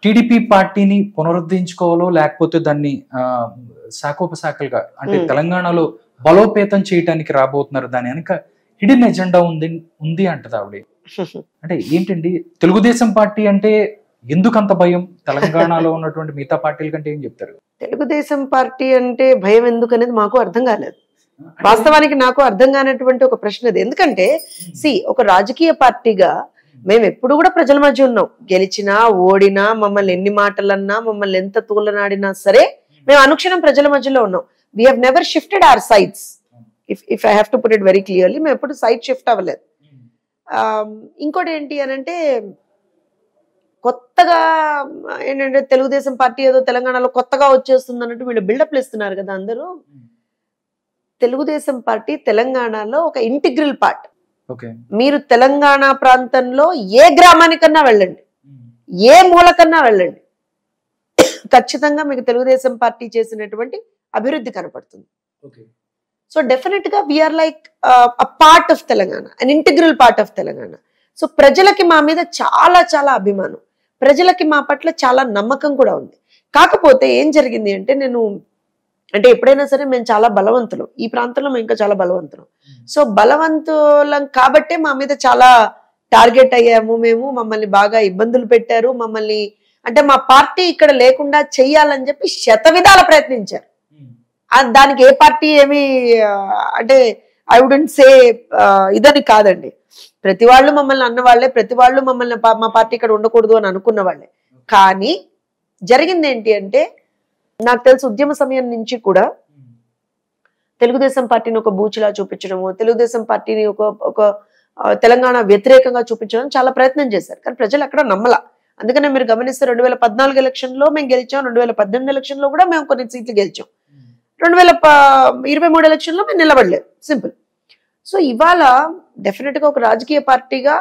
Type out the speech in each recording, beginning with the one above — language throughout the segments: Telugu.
టీడీపీ పార్టీని పునరుద్ధరించుకోవాలో లేకపోతే దాన్ని శాఖోపశాఖలుగా అంటే తెలంగాణలో బలోపేతం చేయడానికి రాబోతున్నారు, దాని వెనక హిడెన్ ఎజెండా ఉంది అంటది ఆవిడ. అంటే ఏంటండి తెలుగుదేశం పార్టీ అంటే ఎందుకంత భయం? తెలంగాణలో ఉన్నటువంటి మిగతా పార్టీల కంటే ఏం చెప్తారు? తెలుగుదేశం పార్టీ అంటే భయం ఎందుకు అనేది మాకు అర్థం కాలేదు. వాస్తవానికి నాకు అర్థం కానటువంటి ఒక ప్రశ్న అది. ఎందుకంటే ఒక రాజకీయ పార్టీగా మేము ఎప్పుడు కూడా ప్రజల మధ్య ఉన్నాం. గెలిచినా ఓడినా, మమ్మల్ని ఎన్ని మాటలన్నా, మమ్మల్ని ఎంత తూలనాడినా సరే మేము అనుక్షణం ప్రజల మధ్యలో ఉన్నాం. We have never shifted our sides. If I have to put it very clearly, మేము ఎప్పుడు సైడ్ షిఫ్ట్ అవ్వలేదు. ఇంకోటి ఏంటి అని అంటే, కొత్తగా ఏంటంటే తెలుగుదేశం పార్టీ ఏదో తెలంగాణలో కొత్తగా వచ్చేస్తుంది అన్నట్టు వీళ్ళు బిల్డప్లు ఇస్తున్నారు కదా అందరూ. తెలుగుదేశం పార్టీ తెలంగాణలో ఒక ఇంటిగ్రల్ పార్ట్. మీరు తెలంగాణ ప్రాంతంలో ఏ గ్రామానికన్నా వెళ్ళండి, ఏ మూలకన్నా వెళ్ళండి, ఖచ్చితంగా మీకు తెలుగుదేశం పార్టీ చేసినటువంటి అభివృద్ధి కనపడుతుంది. సో డెఫినెట్ గా we are like a part of Telangana, an integral part of Telangana. So ప్రజలకి మా మీద చాలా చాలా అభిమానం, ప్రజలకి మా పట్ల చాలా నమ్మకం కూడా ఉంది. కాకపోతే ఏం జరిగింది అంటే ఎప్పుడైనా సరే మేము చాలా బలవంతులం, ఈ ప్రాంతంలో మేము ఇంకా చాలా బలవంతులం. సో బలవంతులం కాబట్టే మా మీద చాలా టార్గెట్ అయ్యాము మేము. మమ్మల్ని బాగా ఇబ్బందులు పెట్టారు, మమ్మల్ని అంటే మా పార్టీ ఇక్కడ లేకుండా చెయ్యాలని చెప్పి శతవిధాల ప్రయత్నించారు. దానికి ఏ పార్టీ ఏమి అంటే ఐ వుడెంట్ సే ఇదని కాదండి. ప్రతి వాళ్ళు మమ్మల్ని అన్నవాళ్లే, ప్రతి వాళ్ళు మమ్మల్ని మా పార్టీ ఇక్కడ ఉండకూడదు అని అనుకున్న వాళ్ళే. కానీ జరిగింది ఏంటి అంటే, నాకు తెలుసు ఉద్యమ సమయం నుంచి కూడా తెలుగుదేశం పార్టీని ఒక బూచిలా చూపించడము, తెలుగుదేశం పార్టీని ఒక తెలంగాణ వ్యతిరేకంగా చూపించడం చాలా ప్రయత్నం చేశారు. కానీ ప్రజలు అక్కడ నమ్మల. అందుకనే మీరు గమనిస్తే 2014 ఎలక్షన్ లో మేము గెలిచాం, 2018 ఎలక్షన్ లో కూడా మేము కొన్ని సీట్లు గెలిచాం, 2023 ఎలక్షన్ లో మేము నిలబడలేదు. సింపుల్. సో ఇవాళ డెఫినెట్ గా ఒక రాజకీయ పార్టీగా,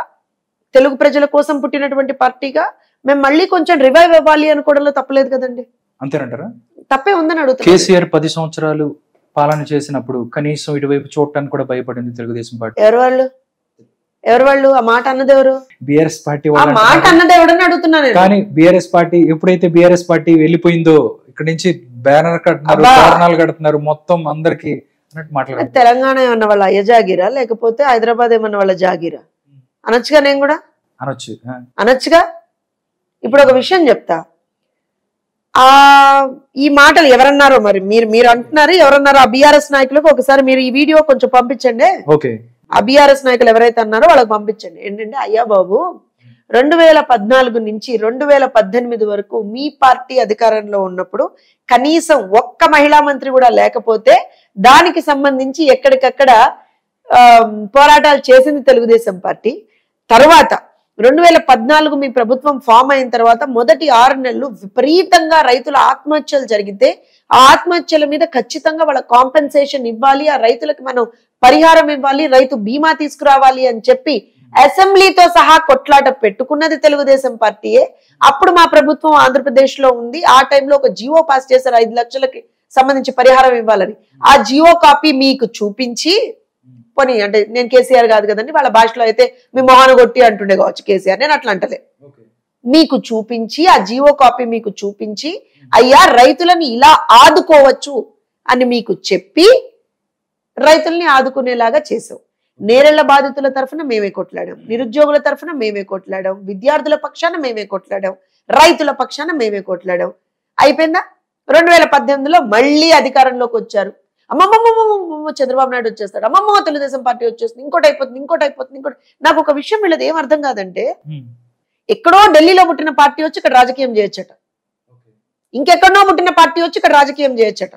తెలుగు ప్రజల కోసం పుట్టినటువంటి పార్టీగా మేము మళ్ళీ కొంచెం రివైవ్ అవ్వాలి అనుకోవడంలో తప్పలేదు కదండి. అంతేనంటారా? తప్పే ఉందని అడుగుతాను. కేసీఆర్ 10 సంవత్సరాలు పాలన చేసినప్పుడు కనీసం ఇటువైపు చూడటానికి కూడా భయపడింది తెలుగుదేశం పార్టీ. ఎవరు వాళ్ళు ఆ మాట అన్నది ఎవరు? BRS party. ఆ మాట అన్నది ఎవడని అడుగుతున్నాను. కానీ బీఆర్ఎస్ పార్టీ ఎప్పుడైతే బీఆర్ఎస్ పార్టీ వెళ్ళిపోయిందో ఇక్కడ నుంచి బ్యానర్ కడుతున్నారు, కారణాలు కడుతున్నారు, మొత్తం అందరికి మాట్లాడారు. తెలంగాణ ఏమన్నా వాళ్ళ అయ్య జాగీరా, లేకపోతే హైదరాబాద్ ఏమన్నా వాళ్ళ జాగీరా అనొచ్చుగా? నేను కూడా అనొచ్చుగా. ఇప్పుడు ఒక విషయం చెప్తా, ఈ మాటలు ఎవరన్నారో మరి మీరు అంటున్నారు, ఎవరన్నారో ఆ బీఆర్ఎస్ నాయకులకు ఒకసారి మీరు ఈ వీడియో కొంచెం పంపించండి. ఆ బీఆర్ఎస్ నాయకులు ఎవరైతే అన్నారో వాళ్ళకి పంపించండి. ఏంటంటే, అయ్యా బాబు 2014 నుంచి 2018 వరకు మీ పార్టీ అధికారంలో ఉన్నప్పుడు కనీసం ఒక్క మహిళా మంత్రి కూడా లేకపోతే దానికి సంబంధించి ఎక్కడికక్కడ పోరాటాలు చేసింది తెలుగుదేశం పార్టీ. తర్వాత 2014 మీ ప్రభుత్వం ఫామ్ అయిన తర్వాత మొదటి 6 నెలలు విపరీతంగా రైతుల ఆత్మహత్యలు జరిగితే ఆ ఆత్మహత్యల మీద ఖచ్చితంగా వాళ్ళ కాంపెన్సేషన్ ఇవ్వాలి, ఆ రైతులకు మనం పరిహారం ఇవ్వాలి, రైతు బీమా తీసుకురావాలి అని చెప్పి అసెంబ్లీతో సహా కొట్లాట పెట్టుకున్నది తెలుగుదేశం పార్టీయే. అప్పుడు మా ప్రభుత్వం ఆంధ్రప్రదేశ్ లో ఉంది. ఆ టైంలో ఒక జియో పాస్ చేశారు 5 లక్షలకి సంబంధించి పరిహారం ఇవ్వాలని. ఆ జియో కాపీ మీకు చూపించి, పోనీ అంటే నేను కేసీఆర్ కాదు కదండి, వాళ్ళ భాషలో అయితే మీ మొహాన కొట్టి అంటుండే కావచ్చు కేసీఆర్, నేను అట్లా అంటలే, మీకు చూపించి ఆ జియో కాపీ మీకు చూపించి అయ్యా రైతులని ఇలా ఆదుకోవచ్చు అని మీకు చెప్పి రైతుల్ని ఆదుకునేలాగా చేసాం. నేరెళ్ల బాధితుల తరఫున మేమే కొట్లాడాం, నిరుద్యోగుల తరఫున మేమే కొట్లాడాం, విద్యార్థుల పక్షాన మేమే కొట్లాడాం, రైతుల పక్షాన మేమే కొట్లాడాం. అయిపోయిందా? 2018లో మళ్ళీ అధికారంలోకి వచ్చారు. అమ్మమ్మ చంద్రబాబు నాయుడు వచ్చేస్తాడు, అమ్మమ్మ తెలుగుదేశం పార్టీ వచ్చేస్తుంది, ఇంకోటి అయిపోతుంది. నాకు ఒక విషయం వీళ్ళది ఏం అర్థం కాదంటే, ఎక్కడో ఢిల్లీలో పుట్టిన పార్టీ వచ్చి ఇక్కడ రాజకీయం చేయొచ్చట, ఇంకెక్కడో పుట్టిన పార్టీ వచ్చి ఇక్కడ రాజకీయం చేయొచ్చట,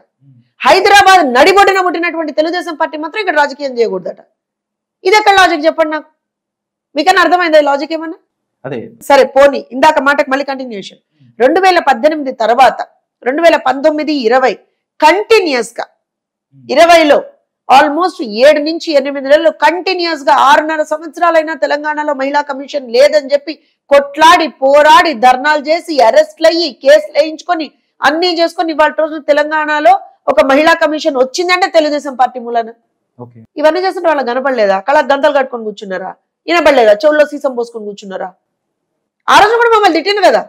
హైదరాబాద్ నడిబొడిన పుట్టినటువంటి తెలుగుదేశం పార్టీ మాత్రం ఇక్కడ రాజకీయం చేయకూడదట. ఇది ఎక్కడ లాజిక్ చెప్పండి నాకు? మీకన్నా అర్థమైందా లాజిక్ ఏమన్నా? సరే పోనీ, ఇందాక మాటకు మళ్ళీ కంటిన్యూషన్. 2018 తర్వాత 2019, 20 కంటిన్యూస్ గా, 20లో ఆల్మోస్ట్ 7 నుంచి 8 నెలలు కంటిన్యూస్ గా 6.5 సంవత్సరాలైనా తెలంగాణలో మహిళా కమిషన్ లేదని చెప్పి కొట్లాడి పోరాడి ధర్నాలు చేసి అరెస్ట్లు అయ్యి కేసులు వేయించుకొని అన్ని చేసుకొని ఇవాళ రోజు తెలంగాణలో ఒక మహిళా కమిషన్ వచ్చిందంటే తెలుగుదేశం పార్టీ మూలన. ఇవన్నీ చేస్తుంటే వాళ్ళకి కనపడలేదా? కళ్ళ గంతలు కట్టుకొని కూర్చున్నారా? వినపడలేదా? చెవుల్లో సీసం పోసుకొని కూర్చున్నారా? ఆ రోజు కూడా మమ్మల్ని తిట్టింది కదా,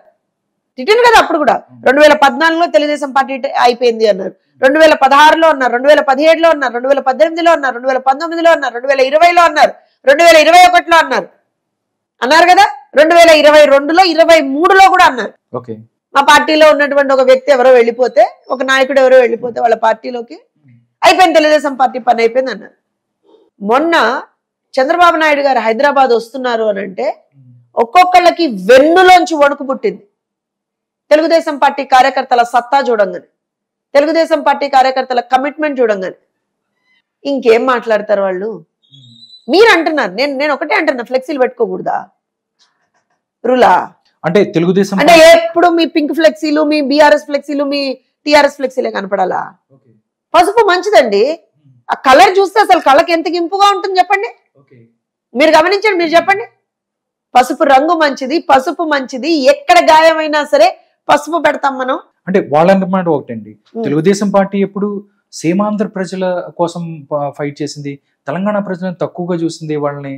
తిట్టింది కదా అప్పుడు కూడా. 2014లో తెలుగుదేశం పార్టీ అయిపోయింది అన్నారు, 2016లో అన్నారు, 2017లో అన్నారు, 2018లో అన్నారు, 2019లో అన్నారు, 2020లో అన్నారు, 2021లో అన్నారు కదా, 2022లో 23లో కూడా అన్నారు. మా పార్టీలో ఉన్నటువంటి ఒక వ్యక్తి ఎవరో వెళ్ళిపోతే, ఒక నాయకుడు ఎవరో వెళ్ళిపోతే వాళ్ళ పార్టీలోకి అయిపోయింది, తెలుగుదేశం పార్టీ పని అయిపోయింది అన్నారు. మొన్న చంద్రబాబు నాయుడు గారు హైదరాబాద్ వస్తున్నారు అని అంటే ఒక్కొక్కళ్ళకి వెన్నులోంచి వణుకు పుట్టింది. తెలుగుదేశం పార్టీ కార్యకర్తల సత్తా చూడంగానే, తెలుగుదేశం పార్టీ కార్యకర్తల కమిట్మెంట్ చూడంగానే ఇంకేం మాట్లాడతారు వాళ్ళు. మీరు అంటున్నారు, నేను ఒకటే అంటున్నా, ఫ్లెక్సీలు పెట్టుకోకూడదా రులా? అంటే తెలుగుదేశం అంటే ఎప్పుడు మీ పింక్ ఫ్లెక్సీలు, మీ బీఆర్ఎస్ ఫ్లెక్సీలు, మీ టీఆర్ఎస్ ఫ్లెక్సీలే కనపడాలా? పసుపు మంచిదండి, ఆ కలర్ చూస్తే అసలు కళ్ళకి ఎంత గింపుగా ఉంటుంది చెప్పండి. మీరు గమనించండి, మీరు చెప్పండి. పసుపు రంగు మంచిది, పసుపు మంచిది, ఎక్కడ గాయమైనా సరే పసుపు పెడతాం మనం. అంటే వాళ్ళన్నమాట ఒకటండి, తెలుగుదేశం పార్టీ ఎప్పుడు సీమాంధ్ర ప్రజల కోసం ఫైట్ చేసింది, తెలంగాణ ప్రజలను తక్కువగా చూసింది వాళ్ళని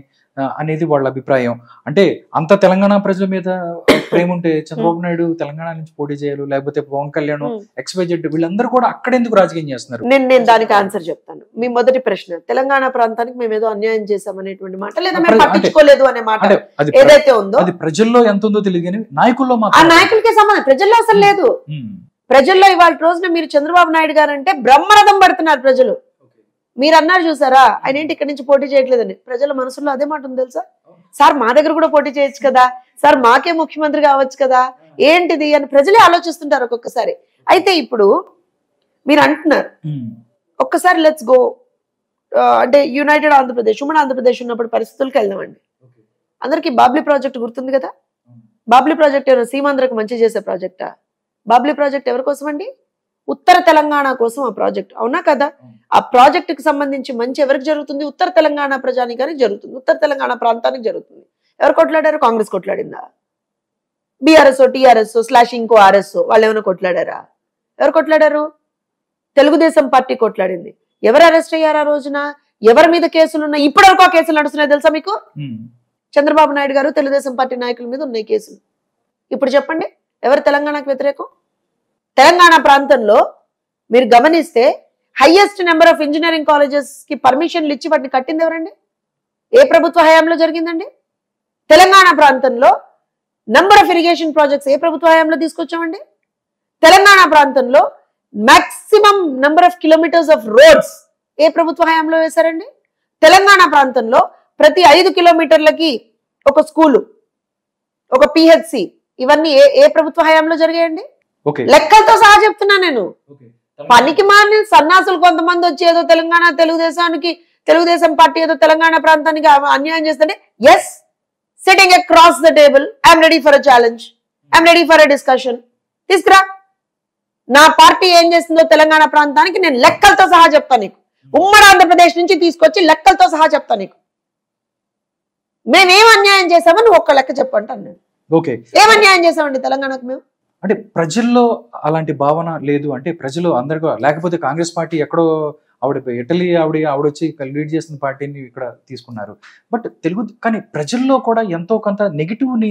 అనేది వాళ్ళ అభిప్రాయం. అంటే అంత తెలంగాణ ప్రజల మీద ప్రేమ ఉంటే చంద్రబాబు నాయుడు తెలంగాణ నుంచి పోటీ చేయాలి, లేకపోతే పవన్ కళ్యాణ్ ఎక్స్వైజెడ్ వీళ్ళందరూ కూడా అక్కడెందుకు రాజకీయం చేస్తున్నారు? నేను దానికి ఆన్సర్ చెప్తాను. మీ మొదటి ప్రశ్న, తెలంగాణ ప్రాంతానికి మేము ఏదో అన్యాయం చేసామనేటువంటి మాట, లేదా మేము పట్టించుకోలేదు అనే మాట ఏదైతే ఉందో అది ప్రజల్లో ఎంత ఉందో తెలియదు కానీ నాయకుల్లో ఆ నాయకులకే సంబంధం, ప్రజల్లో అసలు లేదు. ప్రజల్లో ఇవాళ రోజున మీరు చంద్రబాబు నాయుడు గారు అంటే బ్రహ్మరథం పడుతున్నారు ప్రజలు. మీరు అన్నారు చూసారా, ఆయన ఏంటి ఇక్కడి నుంచి పోటీ చేయట్లేదని, ప్రజల మనసులో అదే మాట ఉంది తెలుసా. సార్ మా దగ్గర కూడా పోటీ చేయొచ్చు కదా, సార్ మాకే ముఖ్యమంత్రి కావచ్చు కదా, ఏంటిది అని ప్రజలే ఆలోచిస్తుంటారు ఒక్కొక్కసారి. అయితే ఇప్పుడు మీరు అంటున్నారు, ఒక్కసారి లెట్స్ గో అంటే యునైటెడ్ ఆంధ్రప్రదేశ్, ఉమ్మడి ఆంధ్రప్రదేశ్ ఉన్నప్పుడు పరిస్థితులకు వెళ్దామండి. అందరికి బాబ్లీ ప్రాజెక్ట్ గుర్తుంది కదా. బాబ్లీ ప్రాజెక్ట్ ఏమైనా సీమాంధ్రకు మంచి చేసే ప్రాజెక్టా? బాబ్లీ ప్రాజెక్ట్ ఎవరి కోసం అండి? ఉత్తర తెలంగాణ కోసం ఆ ప్రాజెక్ట్, అవునా కదా? ఆ ప్రాజెక్ట్ కి సంబంధించి మంచి ఎవరికి జరుగుతుంది? ఉత్తర తెలంగాణ ప్రజానికానికి జరుగుతుంది, ఉత్తర తెలంగాణ ప్రాంతానికి జరుగుతుంది. ఎవరు కొట్లాడారు? కాంగ్రెస్ కొట్లాడిందా? బీఆర్ఎస్ టీఆర్ఎస్ స్లాష్ ఇంకో ఆర్ఎస్ వాళ్ళు ఏమైనా కొట్లాడారా? ఎవరు కొట్లాడారు? తెలుగుదేశం పార్టీ కొట్లాడింది. ఎవరు అరెస్ట్ అయ్యారు ఆ రోజున? ఎవరి మీద కేసులు ఉన్నాయి? ఇప్పటివరకు ఆ కేసులు నడుస్తున్నాయి తెలుసా మీకు? చంద్రబాబు నాయుడు గారు తెలుగుదేశం పార్టీ నాయకుల మీద ఉన్నాయి కేసులు. ఇప్పుడు చెప్పండి, ఎవరు తెలంగాణకు వ్యతిరేకం? తెలంగాణ ప్రాంతంలో మీరు గమనిస్తే highest number of engineering colleges కి పర్మిషన్లు ఇచ్చి వాటిని కట్టింది ఎవరండి? ఏ ప్రభుత్వ హయాంలో జరిగిందండి? తెలంగాణ ప్రాంతంలో నంబర్ ఆఫ్ ఇరిగేషన్ ప్రాజెక్ట్స్ ఏ ప్రభుత్వ హయాంలో తీసుకొచ్చామండి? తెలంగాణ ప్రాంతంలో maximum number of kilometers of roads ఏ ప్రభుత్వ హయాంలో వేశారండి? తెలంగాణ ప్రాంతంలో ప్రతి 5 కిలోమీటర్లకి ఒక స్కూలు, ఒక పిహెచ్సి, ఇవన్నీ ఏ ప్రభుత్వ హయాంలో జరిగాయండి? లెక్కలతో సహా చెప్తున్నా నేను. పనికి మారిన సన్నాసులు కొంతమంది వచ్చి ఏదో తెలంగాణ తెలుగుదేశం పార్టీ ఏదో తెలంగాణ ప్రాంతానికి అన్యాయం చేస్తుంటే, yes, sitting across the table, I'm ready for a challenge, I'm ready for a discussion. తీసుకురా, నా పార్టీ ఏం చేస్తుందో తెలంగాణ ప్రాంతానికి నేను లెక్కలతో సహా చెప్తాను నీకు. ఉమ్మడి ఆంధ్రప్రదేశ్ నుంచి తీసుకొచ్చి లెక్కలతో సహా చెప్తాను నీకు. మేమేం అన్యాయం చేసామని ఒక్క లెక్క చెప్పంటాను నేను. ఏం అన్యాయం చేసామండి తెలంగాణకు మేము? అంటే ప్రజల్లో అలాంటి భావన లేదు అంటే ప్రజలు అందరికీ, లేకపోతే కాంగ్రెస్ పార్టీ ఎక్కడో ఇటలీ ఆవిడొచ్చి లీడ్ చేసిన పార్టీని ఇక్కడ తీసుకున్నారు. బట్ కానీ ప్రజల్లో కూడా ఎంతో కొంత నెగిటివ్ని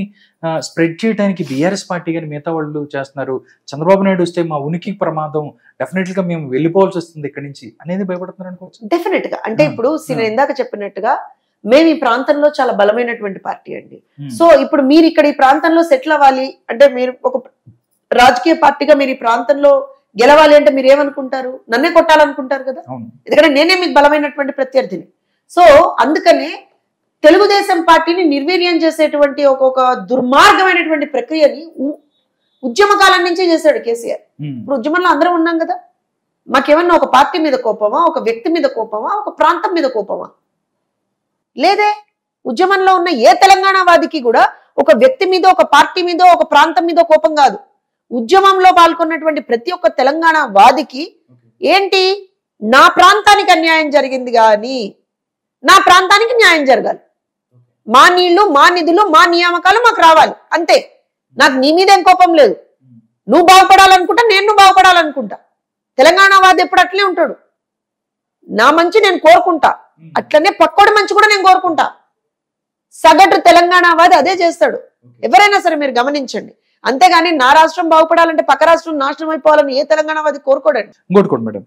స్ప్రెడ్ చేయడానికి బీఆర్ఎస్ పార్టీ కానీ మిగతా వాళ్ళు చేస్తున్నారు. చంద్రబాబు నాయుడు వస్తే మా ఉనికి ప్రమాదం, డెఫినెట్ గా మేము వెళ్ళిపోవాల్సి వస్తుంది ఇక్కడి నుంచి అనేది భయపడుతున్నారు అనుకోవచ్చు. డెఫినెట్ గా. అంటే ఇప్పుడు నేను ఇందాక చెప్పినట్టుగా మేము ఈ ప్రాంతంలో చాలా బలమైనటువంటి పార్టీ అండి. సో ఇప్పుడు మీరు ఇక్కడ ఈ ప్రాంతంలో సెటిల్ అవ్వాలి అంటే, మీరు ఒక రాజకీయ పార్టీగా మీరు ఈ ప్రాంతంలో గెలవాలి అంటే మీరు ఏమనుకుంటారు? నన్నే కొట్టాలనుకుంటారు కదా, ఎందుకంటే నేనే మీకు బలమైనటువంటి ప్రత్యర్థిని. సో అందుకనే తెలుగుదేశం పార్టీని నిర్వీర్యం చేసేటువంటి ఒక్కొక్క దుర్మార్గమైనటువంటి ప్రక్రియని ఉద్యమ కాలం నుంచే చేశాడు కేసీఆర్. ఇప్పుడు ఉద్యమంలో అందరం ఉన్నాం కదా. మాకేమన్నా ఒక పార్టీ మీద కోపమా, ఒక వ్యక్తి మీద కోపమా, ఒక ప్రాంతం మీద కోపమా? లేదే. ఉద్యమంలో ఉన్న ఏ తెలంగాణ వాదికి కూడా ఒక వ్యక్తి మీద, ఒక పార్టీ మీద, ఒక ప్రాంతం మీద కోపం కాదు. ఉద్యమంలో పాల్గొన్నటువంటి ప్రతి ఒక్క తెలంగాణ వాదికి ఏంటి, నా ప్రాంతానికి అన్యాయం జరిగింది కానీ నా ప్రాంతానికి న్యాయం జరగాలి, మా నీళ్లు, మా నిధులు, మా నియామకాలు మాకు రావాలి, అంతే. నాకు నీ మీద ఏం కోపం లేదు. నువ్వు బాగుపడాలనుకుంటా, నేను నువ్వు బాగుపడాలనుకుంటా. తెలంగాణ వాది ఎప్పుడు అట్లే ఉంటాడు. నా మంచి నేను కోరుకుంటా, అట్లనే పక్కోడి మంచి కూడా నేను కోరుకుంటా. సగటు తెలంగాణ వాది అదే చేస్తాడు. ఎవరైనా సరే మీరు గమనించండి. అంతేగాని నా రాష్ట్రం బాగుపడాలంటే పక్క రాష్ట్రం నాశనం అయిపోవాలని ఏ తెలంగాణ వాది కోరుకోడండి. ఇంకోటి కూడా మేడం,